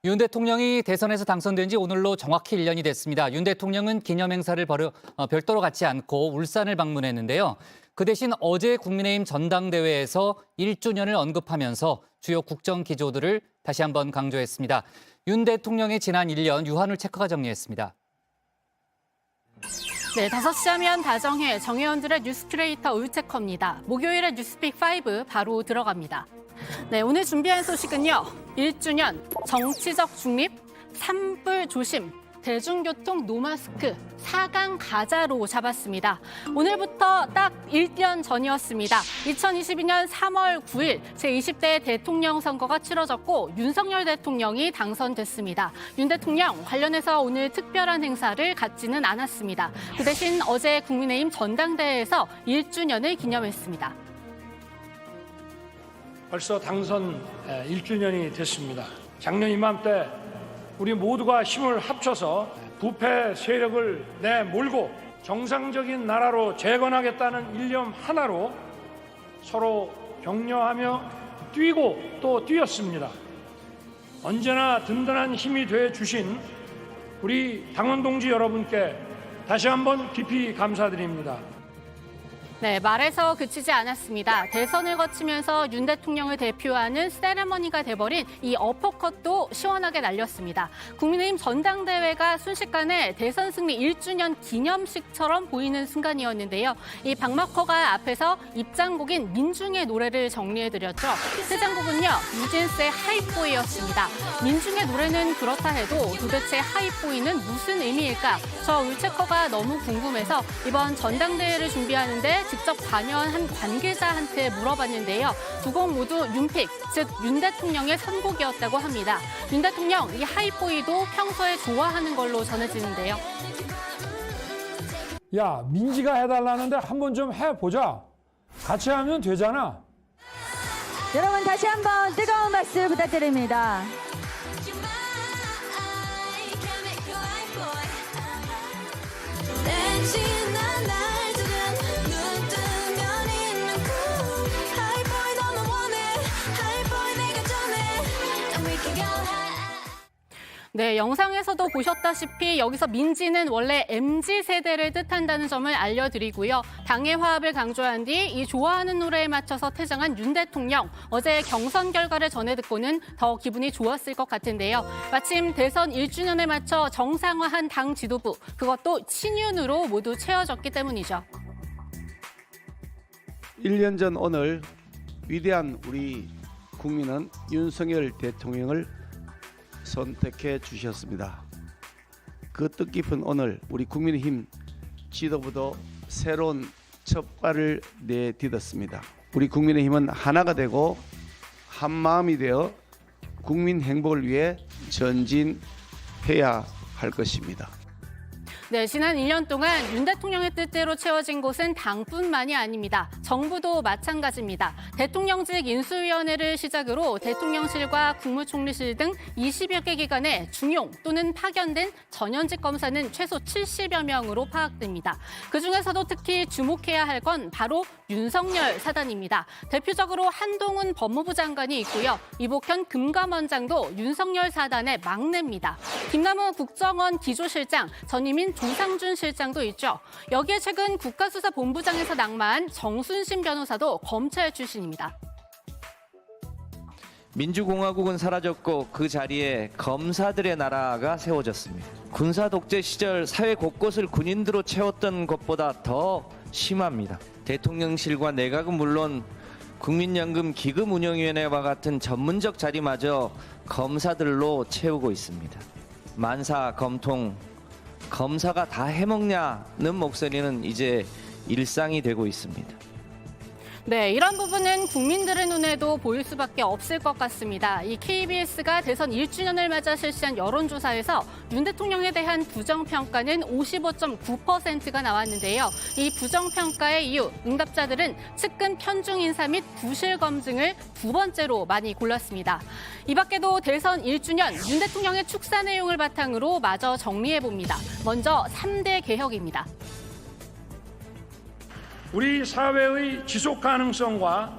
윤 대통령이 대선에서 당선된 지 오늘로 정확히 1년이 됐습니다. 윤 대통령은 기념행사를 별도로 갖지 않고 울산을 방문했는데요. 그 대신 어제 국민의힘 전당대회에서 1주년을 언급하면서 주요 국정 기조들을 다시 한번 강조했습니다. 윤 대통령의 지난 1년 유한울 체커가 정리했습니다. 네, 5시 하면 다정해 정의원들의 뉴스 큐레이터 울체커입니다. 목요일에 뉴스픽 5 바로 들어갑니다. 네, 오늘 준비한 소식은요. 1주년 정치적 중립, 산불 조심, 대중교통 노마스크, 4강 가자로 잡았습니다. 오늘부터 딱 1년 전이었습니다. 2022년 3월 9일 제20대 대통령 선거가 치러졌고 윤석열 대통령이 당선됐습니다. 윤 대통령 관련해서 오늘 특별한 행사를 갖지는 않았습니다. 그 대신 어제 국민의힘 전당대회에서 1주년을 기념했습니다. 벌써 당선 1주년이 됐습니다. 작년 이맘때 우리 모두가 힘을 합쳐서 부패 세력을 내몰고 정상적인 나라로 재건하겠다는 일념 하나로 서로 격려하며 뛰고 또 뛰었습니다. 언제나 든든한 힘이 돼 주신 우리 당원 동지 여러분께 다시 한번 깊이 감사드립니다. 네, 말에서 그치지 않았습니다. 대선을 거치면서 윤 대통령을 대표하는 세레머니가 돼버린 이 어퍼컷도 시원하게 날렸습니다. 국민의힘 전당대회가 순식간에 대선 승리 1주년 기념식처럼 보이는 순간이었는데요. 이 박마커가 앞에서 입장곡인 민중의 노래를 정리해드렸죠. 퇴장곡은요, 뉴진스의 하이보이였습니다. 민중의 노래는 그렇다 해도 도대체 하이보이는 무슨 의미일까? 저 울체커가 너무 궁금해서 이번 전당대회를 준비하는데 직접 관여한 관계자한테 물어봤는데요. 두 곡 모두 윤픽, 즉 윤 대통령의 선곡이었다고 합니다. 윤 대통령 이 하이보이도 평소에 좋아하는 걸로 전해지는데요. 야, 민지가 해달라는데 한번 좀 해보자. 같이 하면 되잖아. 여러분 다시 한번 뜨거운 박수 부탁드립니다. 네, 영상에서도 보셨다시피 여기서 민지는 원래 MZ세대를 뜻한다는 점을 알려드리고요. 당의 화합을 강조한 뒤 이 좋아하는 노래에 맞춰서 퇴장한 윤 대통령. 어제 경선 결과를 전해 듣고는 더 기분이 좋았을 것 같은데요. 마침 대선 1주년에 맞춰 정상화한 당 지도부. 그것도 친윤으로 모두 채워졌기 때문이죠. 1년 전 오늘 위대한 우리 국민은 윤석열 대통령을 선택해 주셨습니다. 그 뜻깊은 오늘 우리 국민의힘 지도부도 새로운 첫 발을 내딛었습니다. 우리 국민의힘은 하나가 되고 한 마음이 되어 국민 행복을 위해 전진해야 할 것입니다. 네, 지난 1년 동안 윤 대통령의 뜻대로 채워진 곳은 당뿐만이 아닙니다. 정부도 마찬가지입니다. 대통령직 인수위원회를 시작으로 대통령실과 국무총리실 등 20여 개 기관에 중용 또는 파견된 전현직 검사는 최소 70여 명으로 파악됩니다. 그중에서도 특히 주목해야 할 건 바로 윤석열 사단입니다. 대표적으로 한동훈 법무부 장관이 있고요. 이복현 금감원장도 윤석열 사단의 막내입니다. 김남우 국정원 기조실장, 전임인 조상준 실장도 있죠. 여기에 최근 국가수사본부장에서 낙마한 정순신 변호사도 검찰 출신입니다. 민주공화국은 사라졌고 그 자리에 검사들의 나라가 세워졌습니다. 군사 독재 시절 사회 곳곳을 군인들로 채웠던 것보다 더 심합니다. 대통령실과 내각은 물론 국민연금 기금운용위원회와 같은 전문적 자리마저 검사들로 채우고 있습니다. 만사, 검통, 검사가 다 해먹냐는 목소리는 이제 일상이 되고 있습니다. 네, 이런 부분은 국민들의 눈에도 보일 수밖에 없을 것 같습니다. 이 KBS가 대선 1주년을 맞아 실시한 여론조사에서 윤 대통령에 대한 부정평가는 55.9%가 나왔는데요. 이 부정평가의 이유, 응답자들은 측근 편중 인사 및 부실 검증을 두 번째로 많이 골랐습니다. 이 밖에도 대선 1주년 윤 대통령의 축사 내용을 바탕으로 마저 정리해봅니다. 먼저 3대 개혁입니다. 우리 사회의 지속 가능성과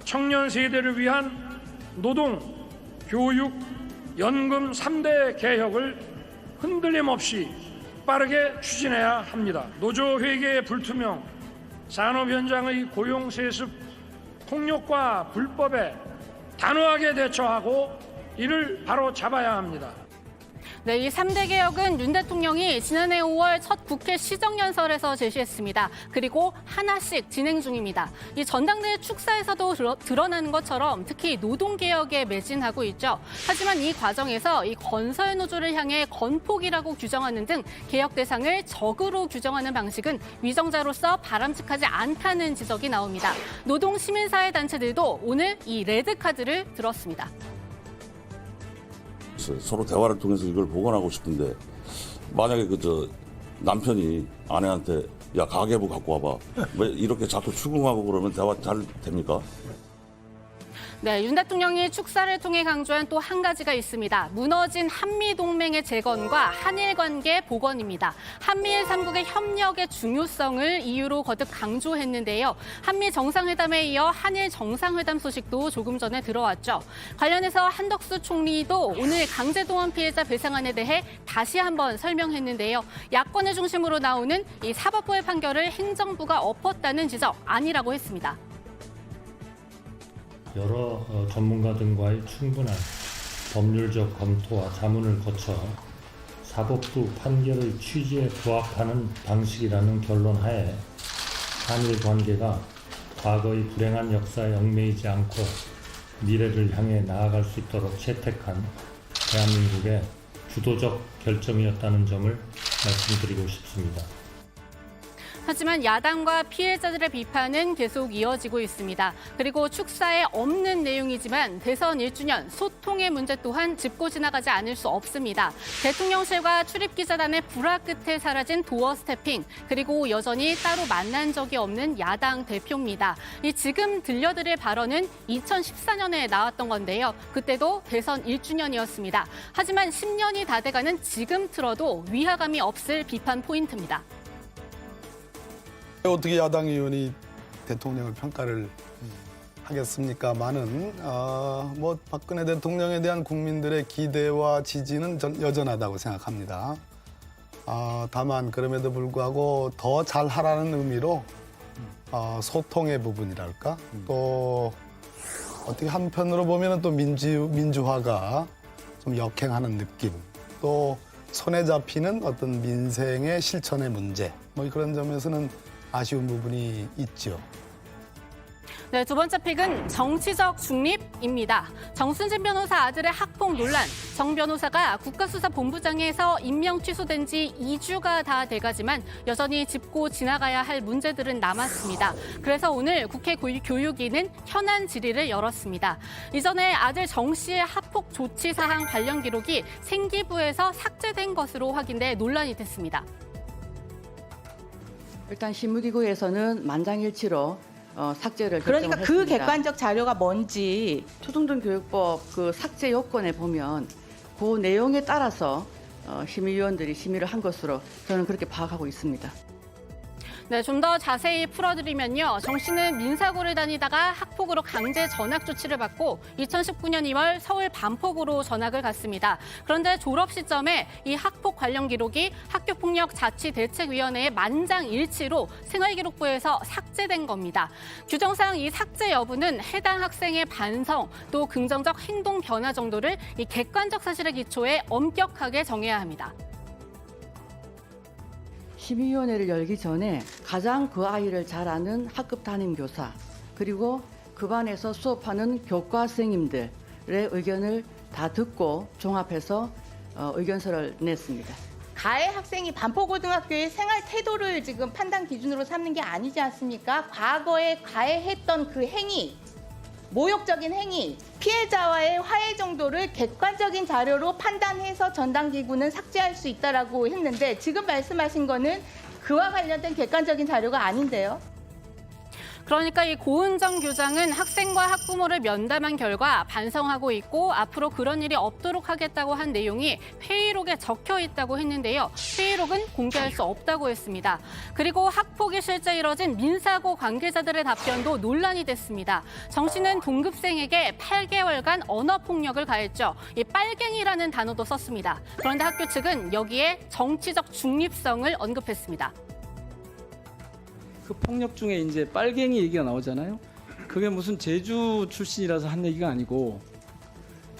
청년 세대를 위한 노동, 교육, 연금 3대 개혁을 흔들림 없이 빠르게 추진해야 합니다. 노조 회계의 불투명, 산업 현장의 고용 세습, 폭력과 불법에 단호하게 대처하고 이를 바로 잡아야 합니다. 네, 이 3대 개혁은 윤 대통령이 지난해 5월 첫 국회 시정연설에서 제시했습니다. 그리고 하나씩 진행 중입니다. 이 전당대회 축사에서도 드러나는 것처럼 특히 노동개혁에 매진하고 있죠. 하지만 이 과정에서 이 건설 노조를 향해 건폭이라고 규정하는 등 개혁 대상을 적으로 규정하는 방식은 위정자로서 바람직하지 않다는 지적이 나옵니다. 노동 시민사회 단체들도 오늘 이 레드카드를 들었습니다. 서로 대화를 통해서 이걸 보관하고 싶은데 만약에 남편이 아내한테 야 가계부 갖고 와봐 왜 이렇게 자꾸 추궁하고 그러면 대화 잘 됩니까? 네, 윤 대통령이 축사를 통해 강조한 또 한 가지가 있습니다. 무너진 한미동맹의 재건과 한일 관계 복원입니다. 한미일 3국의 협력의 중요성을 이유로 거듭 강조했는데요. 한미 정상회담에 이어 한일 정상회담 소식도 조금 전에 들어왔죠. 관련해서 한덕수 총리도 오늘 강제동원 피해자 배상안에 대해 다시 한번 설명했는데요. 야권을 중심으로 나오는 이 사법부의 판결을 행정부가 엎었다는 지적 아니라고 했습니다. 여러 전문가 등과의 충분한 법률적 검토와 자문을 거쳐 사법부 판결의 취지에 부합하는 방식이라는 결론 하에 한일 관계가 과거의 불행한 역사에 얽매이지 않고 미래를 향해 나아갈 수 있도록 채택한 대한민국의 주도적 결정이었다는 점을 말씀드리고 싶습니다. 하지만 야당과 피해자들의 비판은 계속 이어지고 있습니다. 그리고 축사에 없는 내용이지만 대선 1주년 소통의 문제 또한 짚고 지나가지 않을 수 없습니다. 대통령실과 출입기자단의 불화 끝에 사라진 도어 스태핑, 그리고 여전히 따로 만난 적이 없는 야당 대표입니다. 이 지금 들려드릴 발언은 2014년에 나왔던 건데요. 그때도 대선 1주년이었습니다. 하지만 10년이 다 돼가는 지금 틀어도 위화감이 없을 비판 포인트입니다. 어떻게 야당 의원이 대통령을 평가를 하겠습니까만은 박근혜 대통령에 대한 국민들의 기대와 지지는 여전하다고 생각합니다. 다만 그럼에도 불구하고 더 잘하라는 의미로 소통의 부분이랄까 또 어떻게 한편으로 보면은 또 민주화가 좀 역행하는 느낌 또 손에 잡히는 어떤 민생의 실천의 문제 그런 점에서는 아쉬운 부분이 있죠. 네, 두 번째 픽은 정치적 중립입니다. 정순진 변호사 아들의 학폭 논란. 정 변호사가 국가수사본부장에서 임명 취소된 지 2주가 다 돼가지만 여전히 짚고 지나가야 할 문제들은 남았습니다. 그래서 오늘 국회 교육위는 현안 질의를 열었습니다. 이전에 아들 정 씨의 학폭 조치 사항 관련 기록이 생기부에서 삭제된 것으로 확인돼 논란이 됐습니다. 일단 신문기구에서는 만장일치로 삭제를 그러니까 결정을 그 했습니다. 객관적 자료가 뭔지 초중등교육법 그 삭제 요건에 보면 그 내용에 따라서 심의위원들이 심의를 한 것으로 저는 그렇게 파악하고 있습니다. 네, 좀 더 자세히 풀어드리면요. 정 씨는 민사고를 다니다가 학폭으로 강제 전학 조치를 받고 2019년 2월 서울 반폭으로 전학을 갔습니다. 그런데 졸업 시점에 이 학폭 관련 기록이 학교폭력자치대책위원회의 만장일치로 생활기록부에서 삭제된 겁니다. 규정상 이 삭제 여부는 해당 학생의 반성 또 긍정적 행동 변화 정도를 이 객관적 사실에 기초해 엄격하게 정해야 합니다. 심의위원회를 열기 전에 가장 그 아이를 잘 아는 학급 담임교사 그리고 그 반에서 수업하는 교과 선생님들의 의견을 다 듣고 종합해서 의견서를 냈습니다. 가해 학생이 반포고등학교의 생활 태도를 지금 판단 기준으로 삼는 게 아니지 않습니까? 과거에 가해했던 그 행위, 모욕적인 행위, 피해자와의 화해 정도를 객관적인 자료로 판단해서 전담기구는 삭제할 수 있다라고 했는데 지금 말씀하신 거는 그와 관련된 객관적인 자료가 아닌데요. 그러니까 이 고은정 교장은 학생과 학부모를 면담한 결과 반성하고 있고 앞으로 그런 일이 없도록 하겠다고 한 내용이 회의록에 적혀 있다고 했는데요. 회의록은 공개할 수 없다고 했습니다. 그리고 학폭이 실제 이뤄진 민사고 관계자들의 답변도 논란이 됐습니다. 정 씨는 동급생에게 8개월간 언어폭력을 가했죠. 이 빨갱이라는 단어도 썼습니다. 그런데 학교 측은 여기에 정치적 중립성을 언급했습니다. 그 폭력 중에 이제 빨갱이 얘기가 나오잖아요. 그게 무슨 제주 출신이라서 한 얘기가 아니고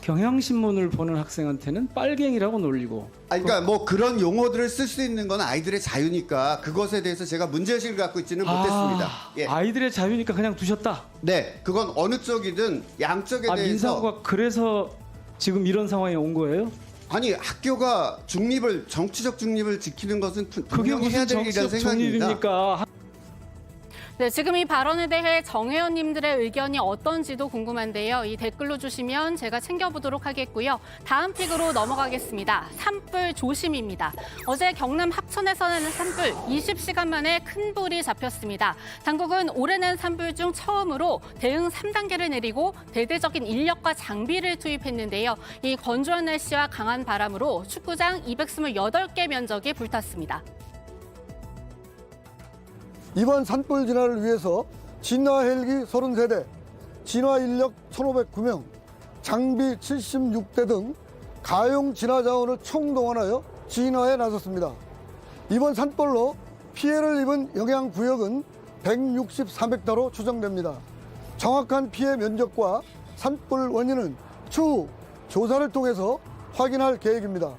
경향신문을 보는 학생한테는 빨갱이라고 놀리고. 그러니까 뭐 그런 용어들을 쓸 수 있는 건 아이들의 자유니까 그것에 대해서 제가 문제의식을 갖고 있지는 못했습니다. 예. 아이들의 자유니까 그냥 두셨다. 네, 그건 어느 쪽이든 양쪽에 대해서. 민사고가 그래서 지금 이런 상황에 온 거예요? 아니 학교가 정치적 중립을 지키는 것은 그게 분명히 해야 무슨 될 일이라는 정치적 생각입니다. 중립입니까? 네, 지금 이 발언에 대해 정 의원님들의 의견이 어떤지도 궁금한데요. 이 댓글로 주시면 제가 챙겨보도록 하겠고요. 다음 픽으로 넘어가겠습니다. 산불 조심입니다. 어제 경남 합천에서는 산불 20시간 만에 큰 불이 잡혔습니다. 당국은 올해 난 산불 중 처음으로 대응 3단계를 내리고 대대적인 인력과 장비를 투입했는데요. 이 건조한 날씨와 강한 바람으로 축구장 228개 면적이 불탔습니다. 이번 산불 진화를 위해서 진화 헬기 33대, 진화 인력 1,509명, 장비 76대 등 가용 진화 자원을 총동원하여 진화에 나섰습니다. 이번 산불로 피해를 입은 영향구역은 163헥타로 추정됩니다. 정확한 피해 면적과 산불 원인은 추후 조사를 통해서 확인할 계획입니다.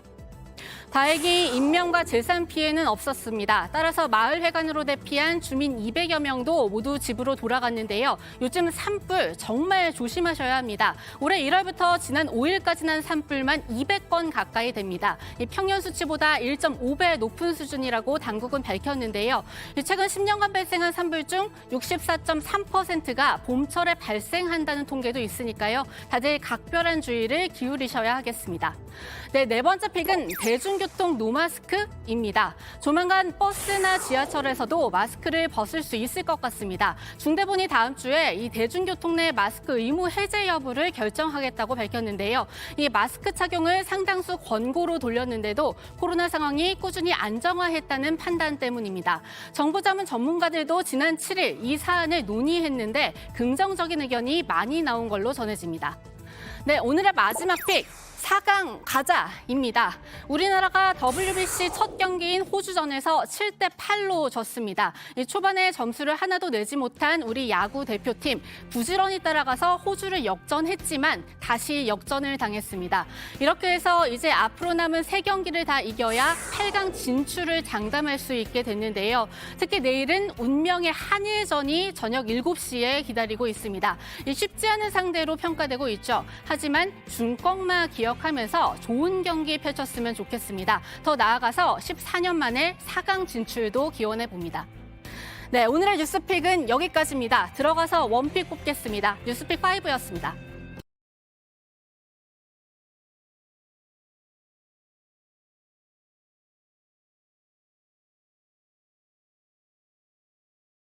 다행히 인명과 재산 피해는 없었습니다. 따라서 마을회관으로 대피한 주민 200여 명도 모두 집으로 돌아갔는데요. 요즘 산불 정말 조심하셔야 합니다. 올해 1월부터 지난 5일까지 난 산불만 200건 가까이 됩니다. 이 평년 수치보다 1.5배 높은 수준이라고 당국은 밝혔는데요. 최근 10년간 발생한 산불 중 64.3%가 봄철에 발생한다는 통계도 있으니까요. 다들 각별한 주의를 기울이셔야 하겠습니다. 네 번째 픽은 대중교통 노마스크입니다. 조만간 버스나 지하철에서도 마스크를 벗을 수 있을 것 같습니다. 중대본이 다음 주에 이 대중교통 내 마스크 의무 해제 여부를 결정하겠다고 밝혔는데요. 이 마스크 착용을 상당수 권고로 돌렸는데도 코로나 상황이 꾸준히 안정화했다는 판단 때문입니다. 정부 자문 전문가들도 지난 7일 이 사안을 논의했는데 긍정적인 의견이 많이 나온 걸로 전해집니다. 네, 오늘의 마지막 픽. 4강 가자입니다. 우리나라가 WBC 첫 경기인 호주전에서 7대8로 졌습니다. 초반에 점수를 하나도 내지 못한 우리 야구 대표팀 부지런히 따라가서 호주를 역전했지만 다시 역전을 당했습니다. 이렇게 해서 이제 앞으로 남은 3경기를 다 이겨야 8강 진출을 장담할 수 있게 됐는데요. 특히 내일은 운명의 한일전이 저녁 7시에 기다리고 있습니다. 쉽지 않은 상대로 평가되고 있죠. 하지만 중꺾마 기억하면서 좋은 경기 펼쳤으면 좋겠습니다. 더 나아가서 14년 만에 4강 진출도 기원해 봅니다. 네, 오늘의 뉴스픽은 여기까지입니다. 들어가서 원픽 뽑겠습니다. 뉴스픽 5였습니다.